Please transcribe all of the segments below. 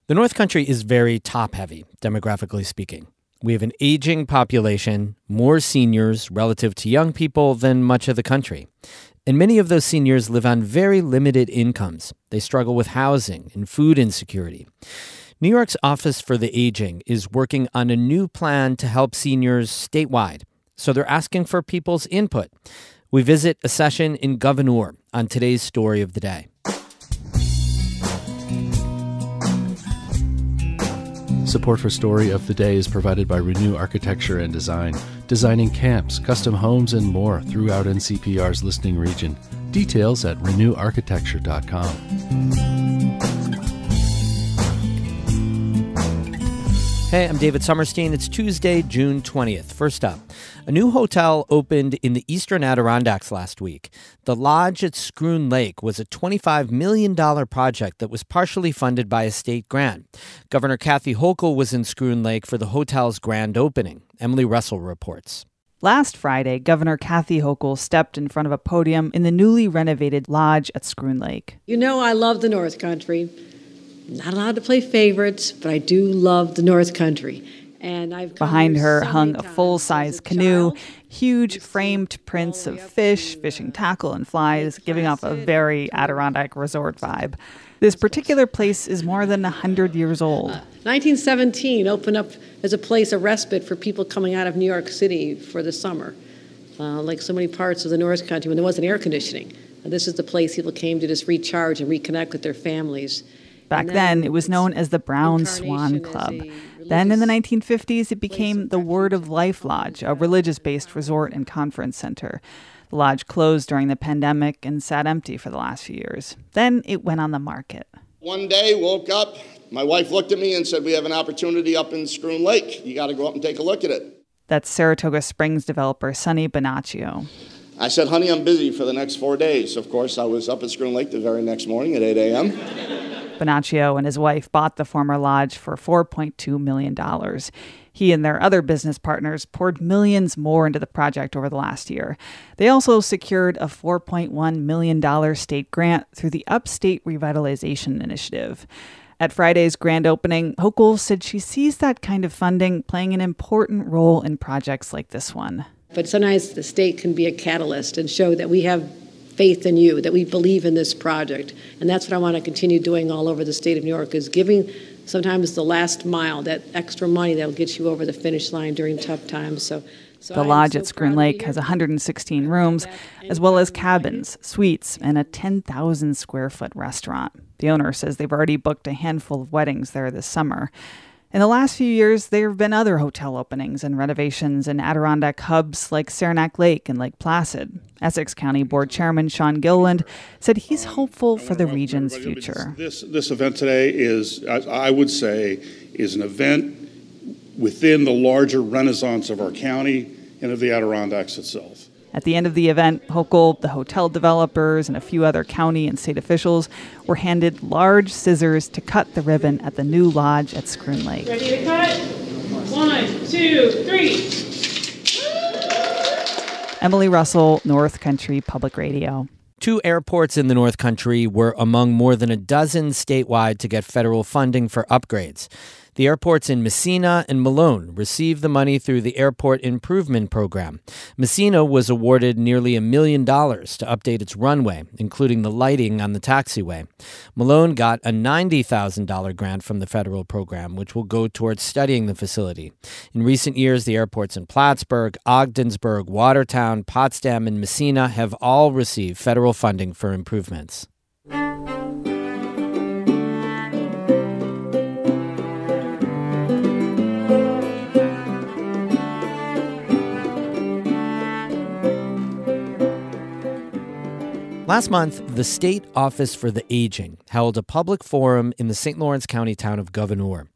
The North Country is very top-heavy, demographically speaking. We have an aging population, more seniors relative to young people than much of the country. And many of those seniors live on very limited incomes. They struggle with housing and food insecurity. New York's Office for the Aging is working on a new plan to help seniors statewide. So they're asking for people's input. We visit a session in Gouverneur on today's story of the day. Support for Story of the Day is provided by Renew Architecture and Design, designing camps, custom homes, and more throughout NCPR's listening region. Details at renewarchitecture.com. Hey, I'm David Sommerstein. It's Tuesday, June 20th. First up, a new hotel opened in the eastern Adirondacks last week. The Lodge at Schroon Lake was a $25 million project that was partially funded by a state grant. Governor Kathy Hochul was in Schroon Lake for the hotel's grand opening. Emily Russell reports. Last Friday, Governor Kathy Hochul stepped in front of a podium in the newly renovated Lodge at Schroon Lake. You know I love the North Country. Not allowed to play favorites, but I do love the North Country. And Behind her hung a full-size canoe, huge framed prints of fish, fishing tackle, and flies, giving off a very Adirondack resort vibe. This particular place is more than 100 years old. 1917 opened up as a place of respite for people coming out of New York City for the summer. Like so many parts of the North Country when there wasn't air conditioning. This is the place people came to just recharge and reconnect with their families. Back then, it was known as the Brown Swan Club. Then in the 1950s, it became the Word of Life Lodge, a religious-based resort and conference center. The lodge closed during the pandemic and sat empty for the last few years. Then it went on the market. One day, woke up, my wife looked at me and said, "We have an opportunity up in Schroon Lake. You got to go up and take a look at it." That's Saratoga Springs developer Sonny Bonaccio. I said, "Honey, I'm busy for the next 4 days." Of course, I was up at Schroon Lake the very next morning at 8 a.m. Bonaccio and his wife bought the former lodge for $4.2 million. He and their other business partners poured millions more into the project over the last year. They also secured a $4.1 million state grant through the Upstate Revitalization Initiative. At Friday's grand opening, Hochul said she sees that kind of funding playing an important role in projects like this one. But sometimes the state can be a catalyst and show that we have faith in you, that we believe in this project. And that's what I want to continue doing all over the state of New York, is giving sometimes the last mile, that extra money that will get you over the finish line during tough times. So the lodge at Schroon Lake has 116 rooms, as well as cabins, suites, and a 10,000 square foot restaurant. The owner says they've already booked a handful of weddings there this summer. In the last few years, there have been other hotel openings and renovations in Adirondack hubs like Saranac Lake and Lake Placid. Essex County Board Chairman Sean Gilliland said he's hopeful for the region's future. This event today is, I would say, is an event within the larger renaissance of our county and of the Adirondacks itself. At the end of the event, Hochul, the hotel developers, and a few other county and state officials were handed large scissors to cut the ribbon at the new lodge at Schroon Lake. Ready to cut? 1, 2, 3. Emily Russell, North Country Public Radio. 2 airports in the North Country were among more than a dozen statewide to get federal funding for upgrades. The airports in Messina and Malone received the money through the Airport Improvement Program. Messina was awarded nearly $1 million to update its runway, including the lighting on the taxiway. Malone got a $90,000 grant from the federal program, which will go towards studying the facility. In recent years, the airports in Plattsburgh, Ogdensburg, Watertown, Potsdam, and Messina have all received federal funding for improvements. Last month, the State Office for the Aging held a public forum in the St. Lawrence County town of Gouverneur.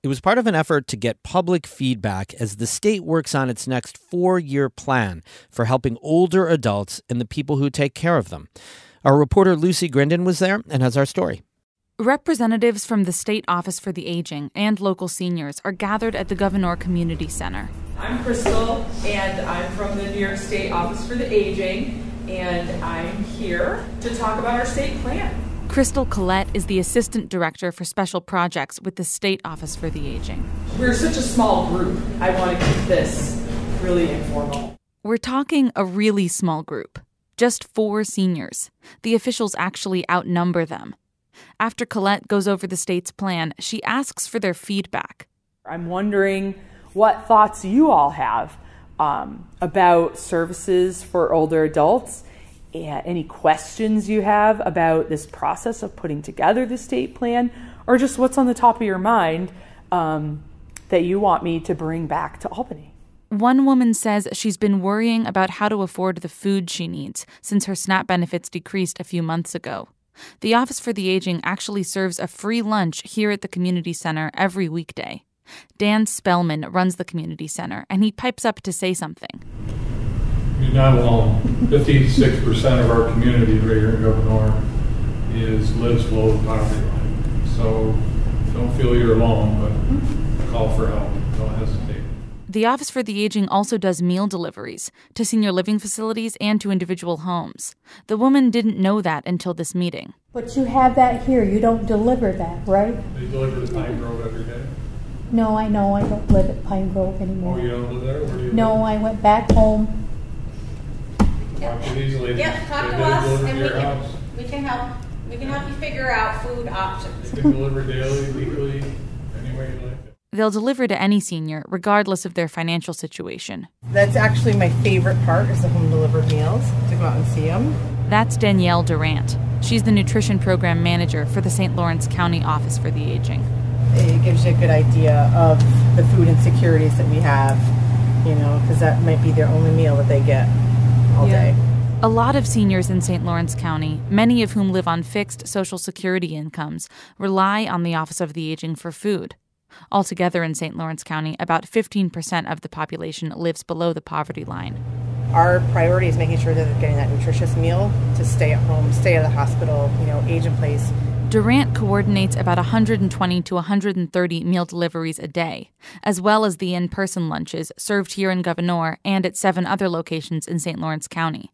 It was part of an effort to get public feedback as the state works on its next 4-year plan for helping older adults and the people who take care of them. Our reporter Lucy Grindon was there and has our story. Representatives from the State Office for the Aging and local seniors are gathered at the Gouverneur Community Center. I'm Crystal, and I'm from the New York State Office for the Aging, and I'm here to talk about our state plan. Crystal Collette is the Assistant Director for Special Projects with the State Office for the Aging. We're such a small group. I want to keep this really informal. We're talking a really small group. Just 4 seniors. The officials actually outnumber them. After Collette goes over the state's plan, she asks for their feedback. I'm wondering what thoughts you all have about services for older adults. Any questions you have about this process of putting together the state plan, or just what's on the top of your mind that you want me to bring back to Albany. One woman says she's been worrying about how to afford the food she needs since her SNAP benefits decreased a few months ago. The Office for the Aging actually serves a free lunch here at the community center every weekday. Dan Spellman runs the community center, and he pipes up to say something. You're not alone. 56% of our community right here in Gouverneur lives below the poverty line. So don't feel you're alone, but call for help. Don't hesitate. The Office for the Aging also does meal deliveries to senior living facilities and to individual homes. The woman didn't know that until this meeting. But you have that here. You don't deliver that, right? They deliver to Pine Grove every day? No, I know. I don't live at Pine Grove anymore. Oh, you don't live there? Where do you No, live? I went back home. Talk to these ladies. Yep, talk They to us deliver and to your house. we can help. We can help you figure out food options. They can deliver daily, weekly, any way you like it. They'll deliver to any senior, regardless of their financial situation. That's actually my favorite part, is the home delivered meals, to go out and see them. That's Danielle Durant. She's the nutrition program manager for the St. Lawrence County Office for the Aging. It gives you a good idea of the food insecurities that we have, because that might be their only meal that they get all day. A lot of seniors in St. Lawrence County, many of whom live on fixed Social Security incomes, rely on the Office of the Aging for food. Altogether in St. Lawrence County, about 15% of the population lives below the poverty line. Our priority is making sure that they're getting that nutritious meal to stay at home, stay at the hospital, age in place. Durant coordinates about 120 to 130 meal deliveries a day, as well as the in-person lunches served here in Gouverneur and at 7 other locations in St. Lawrence County.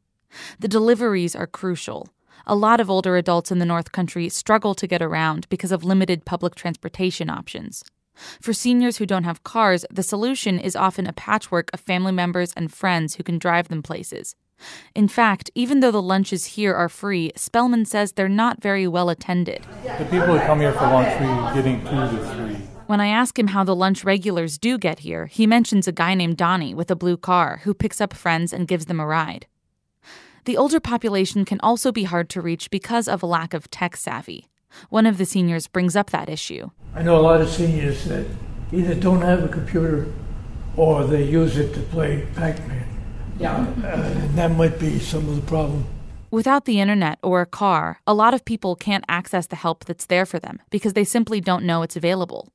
The deliveries are crucial. A lot of older adults in the North Country struggle to get around because of limited public transportation options. For seniors who don't have cars, the solution is often a patchwork of family members and friends who can drive them places. In fact, even though the lunches here are free, Spellman says they're not very well attended. The people who come here for lunch, getting food is free. When I ask him how the lunch regulars do get here, he mentions a guy named Donnie with a blue car who picks up friends and gives them a ride. The older population can also be hard to reach because of a lack of tech savvy. One of the seniors brings up that issue. I know a lot of seniors that either don't have a computer or they use it to play Pac-Man. And that might be some of the problem. Without the internet or a car, a lot of people can't access the help that's there for them because they simply don't know it's available.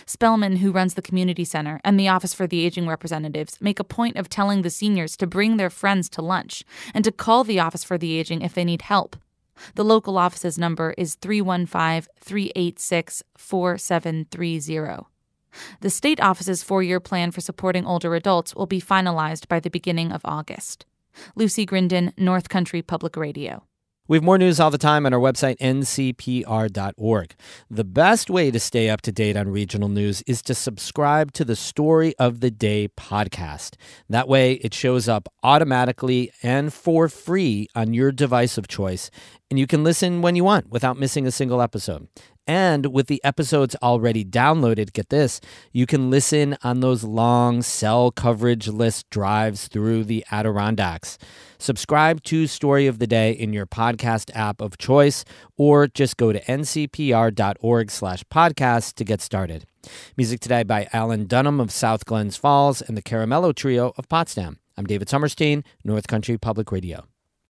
Spellman, who runs the community center, and the Office for the Aging representatives make a point of telling the seniors to bring their friends to lunch and to call the Office for the Aging if they need help. The local office's number is 315-386-4730. The state office's 4-year plan for supporting older adults will be finalized by the beginning of August. Lucy Grindon, North Country Public Radio. We have more news all the time on our website, ncpr.org. The best way to stay up to date on regional news is to subscribe to the Story of the Day podcast. That way, it shows up automatically and for free on your device of choice, and you can listen when you want without missing a single episode. And with the episodes already downloaded, get this, you can listen on those long cell coverage list drives through the Adirondacks. Subscribe to Story of the Day in your podcast app of choice, or just go to ncpr.org/podcast to get started. Music today by Alan Dunham of South Glens Falls and the Caramello Trio of Potsdam. I'm David Summerstein, North Country Public Radio.